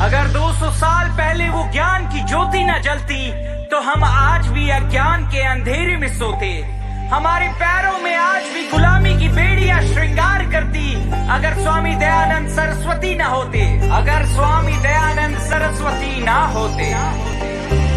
अगर 200 साल पहले वो ज्ञान की ज्योति न जलती तो हम आज भी अज्ञान के अंधेरे में सोते। हमारे पैरों में आज भी गुलामी की बेड़ियां श्रृंगार करती अगर स्वामी दयानंद सरस्वती न होते, अगर स्वामी दयानंद सरस्वती ना होते।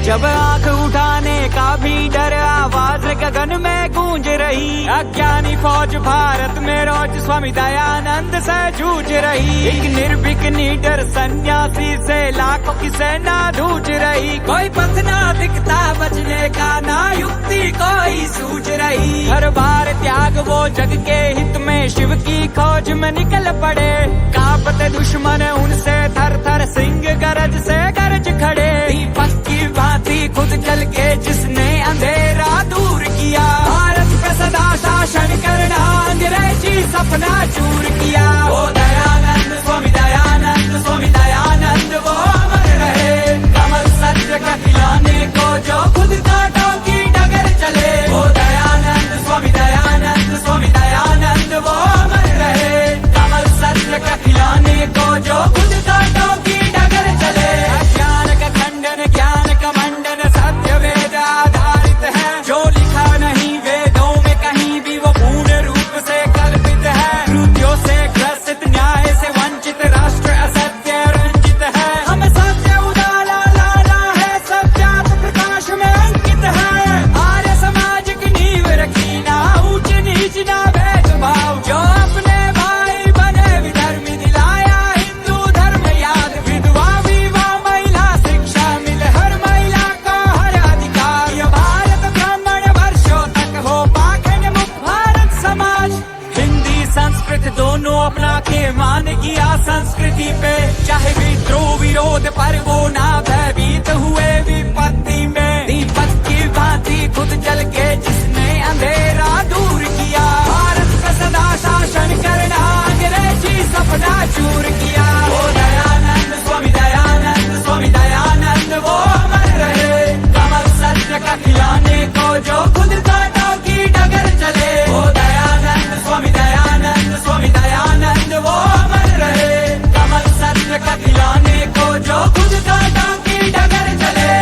जब आंख उठाने का भी डर, आवाज गगन में गूंज रही, अज्ञानी फौज भारत में रोज स्वामी दयानंद से जूझ रही। एक निर्भीक निडर सन्यासी से लाखों की सेना जूझ रही। कोई पथ ना दिखता बचने का, ना युक्ति कोई सूझ रही। हर बार त्याग वो जग के हित में शिव की खोज में निकल पड़े। कांपते दुश्मन उनसे थर थर, सिंह गरज से गरज खड़े। दीपक की भांति खुद जल के जिसने अंधेरा दूर किया, भारत पे सदा शासन करना अंग्रेजी सपना चूर किया। वो दयानंद स्वामी दयानंद, स्वामी दयानंद वो अमर रहे। कमल सत्य का खिलाने को जो खुद कांटों की डगर चले। वो दयानंद स्वामी दयानंद, स्वामी दयानंद वो अमर रहे। कमल सत्य का खिलाने को जो खुद कांटों की डगर चले। ज्ञान का खंडन, ज्ञान का मंडन, सत्य वेद आधारित है। जो लिखा नहीं वेदों में कहीं भी वो पूर्ण रूप से कल्पित है। कृत्यों से ग्रसित, न्याय से वंचित, राष्ट्र असत्य रंजित है। हमें सत्य उजाला लाना है, सब जात प्रकाश में अंकित है। आर्य समाज की नींव रखी, ना ऊंच नीच ना भेदभाव। जो अपने भाई बने विधर्मी, दिलाया हिंदू धर्म याद। विधवा विवाह, महिला शिक्षा मिले हर महिला को हर अधिकार। ये भारत ब्राह्मण वर्षों तक हो पाखंड मुक्त भारत समाज। हिंदी संस्कृत दोनों अपना के मान किया संस्कृति पे। चाहे विद्रोह विरोध पर वो ना भयभीत हुए विपत्ति में। दीपक की भांति खुद जल के जिसने अंधेरा दूर किया, भारत पे सदा शासन करना अंग्रेजी सपना चूर किया। वो दयानंद स्वामी दयानंद, स्वामी दयानंद वो अमर रहे। कमल सत्य का खिलाने को जो खुद कांटों की डगर चले। वो दयानंद स्वामी दयानंद, स्वामी दयानंद वो अमर रहे। कमल सत्य का खिलाने को जो खुद कांटों की डगर चले।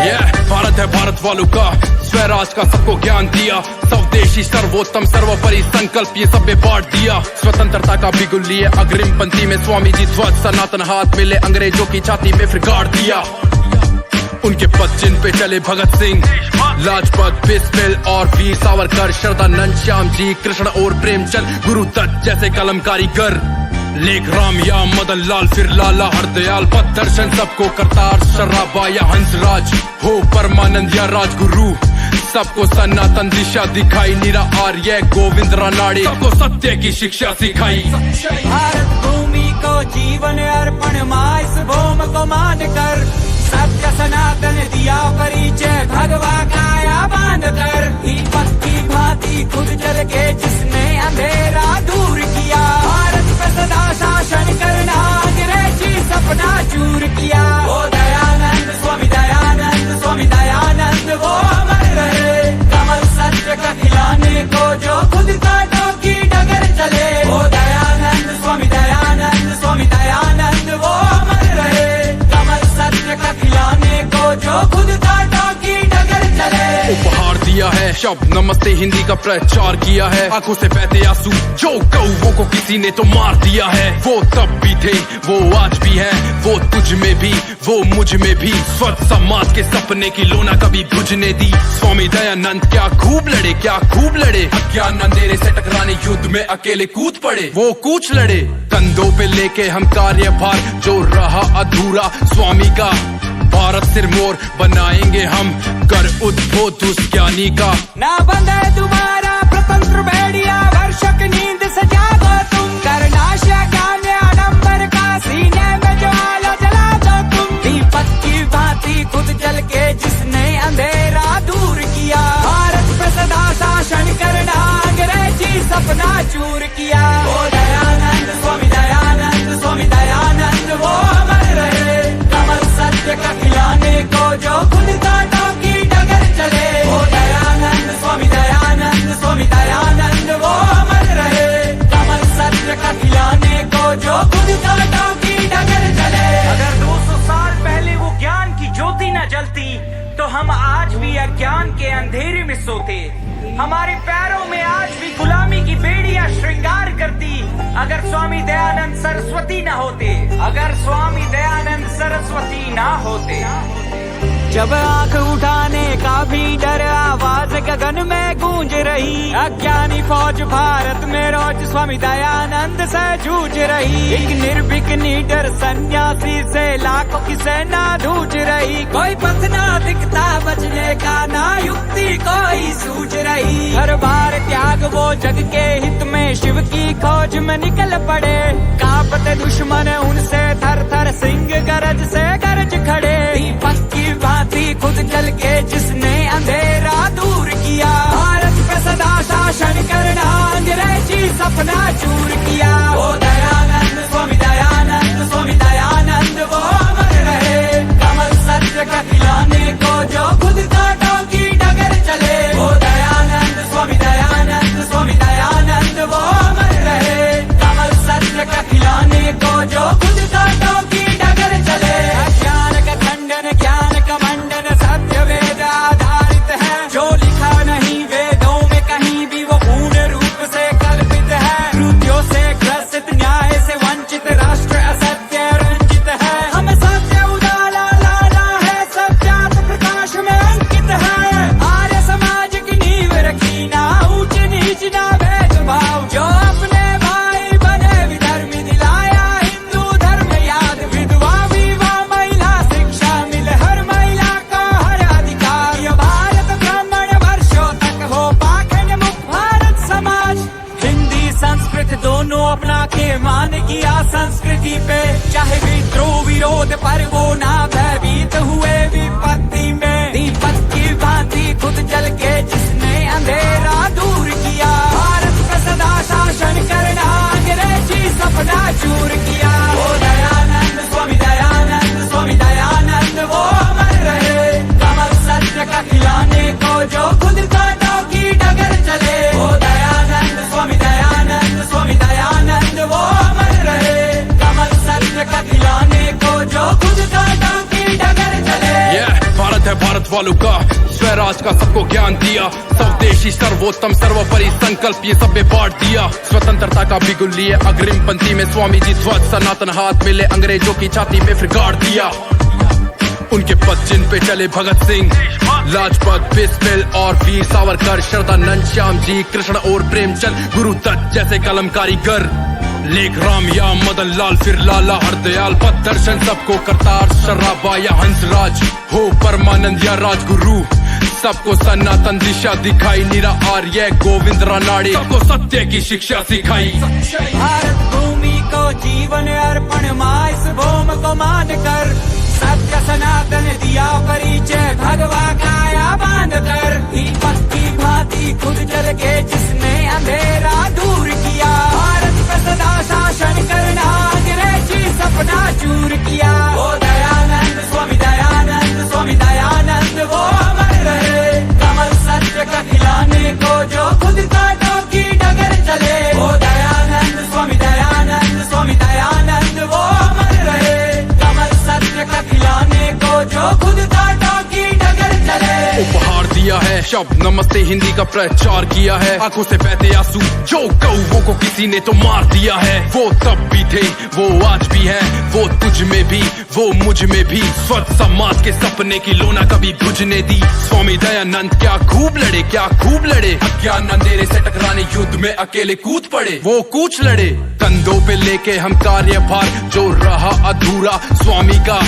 भारत है भारत वालों का, स्वराज का सबको ज्ञान दिया। स्वदेशी सर्वोत्तम सर्वोपरि संकल्प ये सब में बांट दिया। स्वतंत्रता का बिगुल लिए अग्रिम पंक्ति में स्वामी जी ध्वज सनातन हाथ मिले, अंग्रेजों की छाती में फिर गाड़ दिया। उनके पद जिन पे चले भगत सिंह, लाजपत, बिस्मिल और वीर सावरकर, शरदानंद, श्याम जी, कृष्ण और प्रेमचंद, गुरु दत्त जैसे कलमकारी कर। लेख राम या मदन लाल, फिर लाला हरदयाल, पथ दर्शन सबको करतार, शराबा या हंसराज हो, परमानंद या राजगुरु, सबको सनातन दिशा दिखाई। नीरा आर्य, गोविंद रानाड़े, सबको सत्य की शिक्षा सिखाई। भारत भूमि को जीवन अर्पण, माँ इस भूमि को मान कर, सत्य सनातन दिया परिचय, भगवा काया बांध कर। दीपक की भांति खुद जल के जिसने अंधेरा दूर किया, भारत पे सदा शासन करना अंग्रेजी सपना चूर किया। वो दयानंद स्वामी दयानंद, स्वामी दयानंद वो अमर रहे। कमल सत्य का खिलाने को जो खुद कांटों की डगर चले। वो दयानंद स्वामी दयानंद, स्वामी दयानंद वो अमर रहे। कमल सत्य का खिलाने को जो खुद कांटों की डगर चले। उपहार दिया है शब्द नमस्ते हिंदी का प्रचार किया है। आंखों से बहते आंसू जो कौवों को किसी ने तो मार दिया है। वो तब भी थे, वो आज भी है, वो तुझ में भी, वो मुझ में भी। स्वच्छ समाज के सपने की लोना कभी बुझने दी। स्वामी दयानंद क्या खूब लड़े, क्या खूब लड़े। अज्ञान अंधेरे से टकराने युद्ध में अकेले कूद पड़े, वो कूच लड़े। कंधों पे लेके हम कार्यभार, जो रहा अधूरा स्वामी का, भारत सिरमौर बनाएंगे हम, कर उद्भव उस ज्ञानी का। ना बंधे तुम्हारा प्रतंत्र भेड़िया, वर्षक नींद से जागो तुम। करनाश ज्ञान आडंबर का, सीने में ज्वाला जला दो तुम। दीपक की भांति खुद जल के जिसने अंधेरा दूर किया, भारत पे सदा शासन करना अंग्रेजी सपना चूर किया। वो दयानंद स्वामी दयानंद, स्वामी दयानंद वो अमर रहे। कमल सत्य का खिलाने को जो खुद कांटों की डगर चले। वो दयानंद स्वामी दयानंद, स्वामी दयानंद वो अमर रहे। हम आज भी अज्ञान के अंधेरे में सोते। हमारे पैरों में आज भी गुलामी की बेड़ियां श्रृंगार करती अगर स्वामी दयानंद सरस्वती न होते, अगर स्वामी दयानंद सरस्वती ना होते। जब आंख उठाने का भी डर, आवाज गगन में गूंज रही। अज्ञानी फौज भारत में रोज स्वामी दयानंद से जूझ रही। एक निर्भीक निडर सन्यासी से लाखों की सेना जूझ रही। कोई पथ ना दिखता बचने का, ना युक्ति कोई सूझ रही। हर बार त्याग वो जग के हित में शिव की खोज में निकल पड़े। कांपते दुश्मन उनसे थर थर, सिंह गरज से गरज खड़े। दीपक की भांति खुद जल के जिसने अंधेरा दूर किया। भारत पे सदा शासन करना अंग्रेजी सपना चूर किया। वो दयानंद स्वामी दयानंद, स्वामी दयानंद वो अमर रहे। कमल सत्य का खिलाने को जो खुद कांटों की डगर चले। वो दयानंद स्वामी दयानंद, स्वामी दयानंद वो अमर रहे। कमल सत्य का खिलाने को जो खुद कांटों की डगर चले। अज्ञान का खंडन, ज्ञान का मंडन, सत्य वेद आधारित है। जो लिखा नहीं वेदों में कहीं भी वो पूर्ण रूप से कल्पित है। त्रुटियों से ग्रसित, न्याय से वंचित, राष्ट्र असत्य रंजित है। हम सत्य उजाला लाना है, सत्यात प्रकाश में अंकित है। आर्य समाज की नींव रखी, ना ऊंच नीच ना भेदभाव। जो अपने भाई बने विधर्मी, दिलाया हिंदू धर्म याद। विधवा विवाह, महिला शिक्षा, मिल हर महिला को हर अधिकार। ये भारत ब्राह्मण वर्षों तक हो पाखंड मुक्त भारत समाज। हिंदी संस्कृत दोनों अपना के मान किया संस्कृति पे। चाहे विद्रोह विरोध पर वो ना भयभीत हुए विपत्ति में। दीपक की भांति खुद जल के जिसने अंधेरा दूर किया। भारत पे सदा शासन करना अंग्रेजी सपना चूर किया। वो दयानंद स्वामी दयानंद, स्वामी दयानंद वो अमर रहे। कमल सत्य का खिलाने को जो खुद कांटों की डगर चले। वो दयानंद स्वामी दयानंद, स्वामी दयानंद वो अमर रहे। कमल सत्य का खिलाने को जो खुद कांटों की डगर चले। भारत है भारत वालों का, स्वराज का सबको ज्ञान दिया। स्वदेशी सर्वोत्तम सर्वोपरि संकल्प ये सब में बांट दिया। स्वतंत्रता का बिगुल लिए अग्रिम पंक्ति में स्वामी जी ध्वज सनातन हाथ मिले, अंग्रेजों की छाती में फिर गाड़ दिया। उनके पद जिन पे चले भगत सिंह, लाजपत, बिस्मिल और वीर सावरकर, शरदानंद, श्याम जी, कृष्ण और प्रेमचंद, गुरु दत्त जैसे कलम कारीगर। लेख राम या मदन लाल, फिर लाला हरदयाल, पद दर्शन सबको करतार, शराबा या हंसराज, हो परमानंद या राजगुरु, सबको सनातन दिशा दिखाई। नीरा आर्य, गोविंद रानाड़े, सबको सत्य की शिक्षा सिखाई। भारत भूमि को जीवन अर्पण, माँ इस भूमि को मान कर। सत्य सनातन दिया परिचय, भगवा काया बांध कर। दीपक की भांति खुद जल के जिसने अंधेरा दूर किया। भारत पे सदा शासन करना अंग्रेजी सपना चूर किया। वो दयानंद स्वामी दयानंद, स्वामी दयानंद वो अमर रहे। कमल सत्य का खिलाने को जो खुद कांटों की डगर चले। वो दयानंद स्वामी दयानंद, स्वामी दयानंद वो अमर रहे। कमल सत्य का खिलाने को जो खुद कांटों की डगर चले। उपहार दिया है शब्द नमस्ते हिंदी का प्रचार किया है। आंखों से बहते आंसू जो कौवों को किसी ने तो मार दिया है। वो तब भी थे, वो आज भी है, वो तुझ में भी, वो मुझ में भी। स्वच्छ समाज के सपने की लोना कभी बुझने दी। स्वामी दयानंद क्या खूब लड़े, क्या खूब लड़े। अज्ञान अंधेरे से टकराने युद्ध में अकेले कूद पड़े, वो कूच लड़े। कंधों पे लेके हम कार्यभार, जो रहा अधूरा स्वामी का।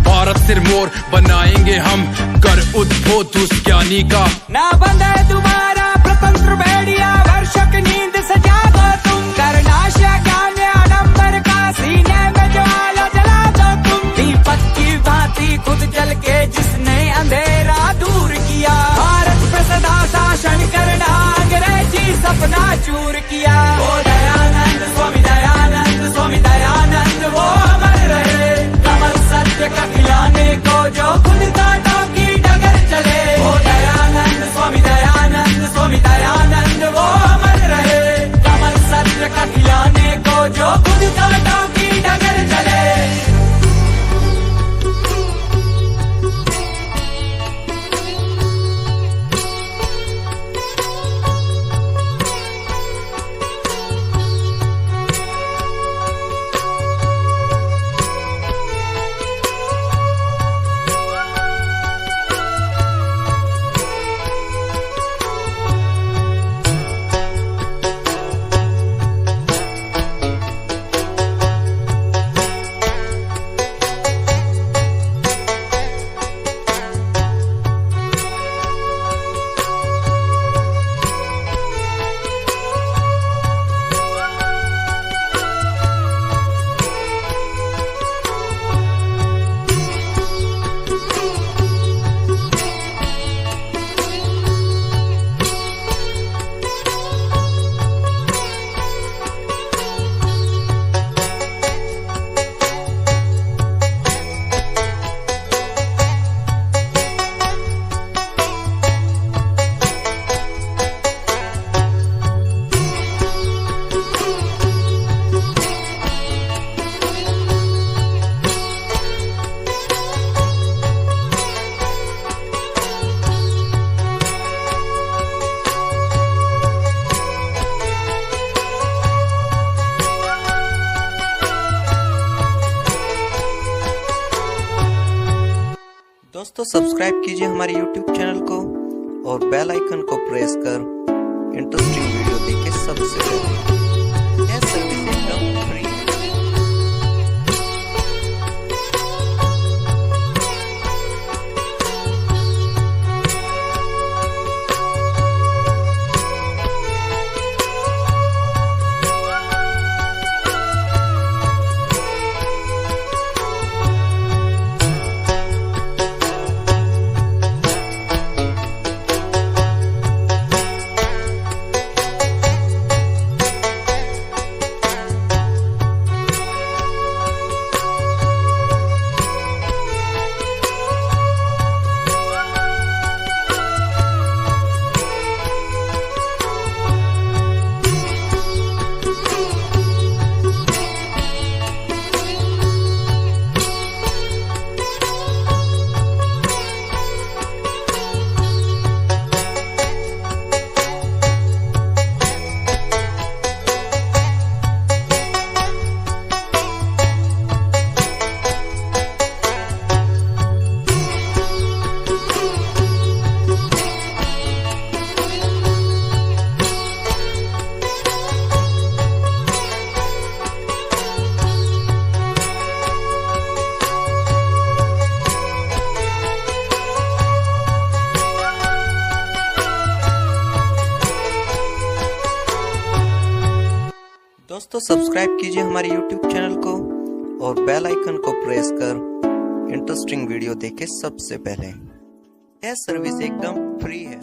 भारत सिरमौर बनाएंगे हम, कर उद्भव उस ज्ञानी का। ना बंधे तुम्हारा प्रतंत्र भेड़िया, वर्षक नींद से जागो तुम। करनाश ज्ञान आडंबर का, सीने में ज्वाला जला दो तुम। दीपक की भांति खुद जल के जिसने अंधेरा दूर किया। भारत पे सदा शासन करना अंग्रेजी सपना चूर किया। वो दयानंद स्वामी दयानंद, स्वामी दयानंद वो अमर रहे। कमल सत्य का खिलाने को जो खुद कांटों की डगर चले। वो दयानंद स्वामी दयानंद, स्वामी दयानंद वो अमर रहे। दोस्तों सब्सक्राइब कीजिए हमारे YouTube चैनल को और बेल आइकन को प्रेस कर इंटरेस्टिंग वीडियो देखें सबसे पहले। यह सर्विस एकदम फ्री है। दोस्तों सब्सक्राइब कीजिए हमारे YouTube चैनल को और बेल आइकन को प्रेस कर इंटरेस्टिंग वीडियो देखें सबसे पहले। यह सर्विस एकदम फ्री है।